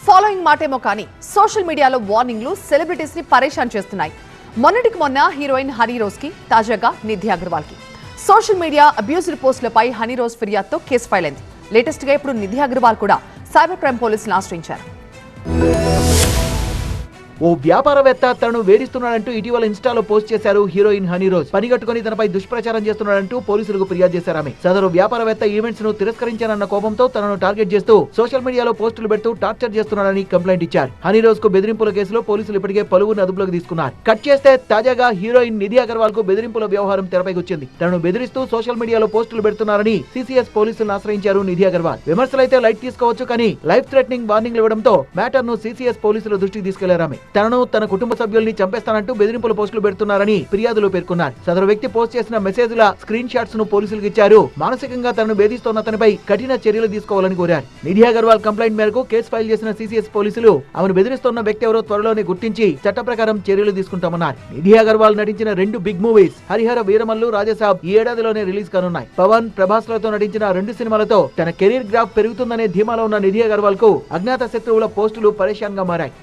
Following మాటేమో కానీ social మీడియాలో వార్నింగ్లు celebrities ని పరేషాన్ చేస్తున్నాయి. మొన్నటికి మొన్న హీరోయిన్ హనీ రోజ్ కి, తాజాగా నిధి అగర్వాల్ కి సోషల్ మీడియా అబ్యూజ్డ్ పోస్టులపై హనీ రోజ్ ఫిర్యాదుతో కేసు ఫైల్ అయింది. లేటెస్ట్ గా ఇప్పుడు నిధి అగర్వాల్ కూడా సైబర్ క్రైమ్ పోలీసులను ఆశ్రయించారు. ఓ వ్యాపారవేత్త తనను వేధిస్తున్నాడంటూ ఇటీవల ఇన్స్టాలో పోస్ట్ చేశారు హీరోయిన్ హనీ రోజ్. పనిగట్టుకుని తనపై దుష్ప్రచారం చేస్తున్నాడంటూ పోలీసులకు ఫిర్యాదు చేశారు ఆమె. సదరు వ్యాపారవేత్త ఈవెంట్స్ ను తిరస్కరించానన్న కోపంతో తనను టార్గెట్ చేస్తూ సోషల్ మీడియాలో పోస్టులు పెడుతూ టార్చర్ చేస్తున్నాడని కంప్లైంట్ ఇచ్చారు. హనీ రోజ్ కు బెదిరింపుల కేసులో పోలీసులు ఇప్పటికే పలువురిని అదుపులోకి తీసుకున్నారు. కట్ చేస్తే తాజాగా హీరోయిన్ నిధి అగర్వాల్ కు బెదిరింపుల వ్యవహారం తెరపైకి వచ్చింది. తనను బెదిరిస్తూ సోషల్ మీడియాలో పోస్టులు పెడుతున్నారని సిసిఎస్ పోలీసులను ఆశ్రయించారు నిధి అగర్వాల్. విమర్శలైతే లైట్ తీసుకోవచ్చు, కానీ లైఫ్ థ్రెటనింగ్ వార్నింగ్లు ఇవ్వడంతో మ్యాటర్ ను సిసిఎస్ పోలీసుల దృష్టికి తీసుకెళ్లారు ఆమె. తనను తన కుటుంబ సభ్యుల్ని చంపేస్తానంటూ బెదిరింపుల పోస్టులు పెడుతున్నారని ఫిర్యాదులో పేర్కొన్నారు. సదరు వ్యక్తి పోస్ట్ చేసిన మెసేజ్ల స్క్రీన్ షాట్స్ ను పోలీసులకు ఇచ్చారు. మానసికంగా తనను వేధిస్తున్న అతనిపై కఠిన చర్యలు తీసుకోవాలని కోరారు. నిధి అగర్వాల్ కంప్లైంట్ మేరకు కేసు ఫైల్ చేసిన సిసిఎస్ పోలీసులు ఆమెను బెదిరిస్తున్న వ్యక్తి ఎవరో త్వరలోనే గుర్తించి చట్ట ప్రకారం చర్యలు తీసుకుంటామన్నారు. నిధి అగర్వాల్ నటించిన 2 బిగ్ మూవీస్ హరిహర వీరమల్లు, రాజాసాబ్ ఈ ఏడాదిలోనే రిలీజ్ కానున్నాయి. పవన్, ప్రభాస్ లతో నటించిన 2 సినిమాలతో తన కెరీర్ గ్రాఫ్ పెరుగుతుందనే ధీమాలో ఉన్న నిధి అగర్వాల్ కు అజ్ఞాత శత్రువుల పోస్టులు పరేషాన్ గా మారాయి.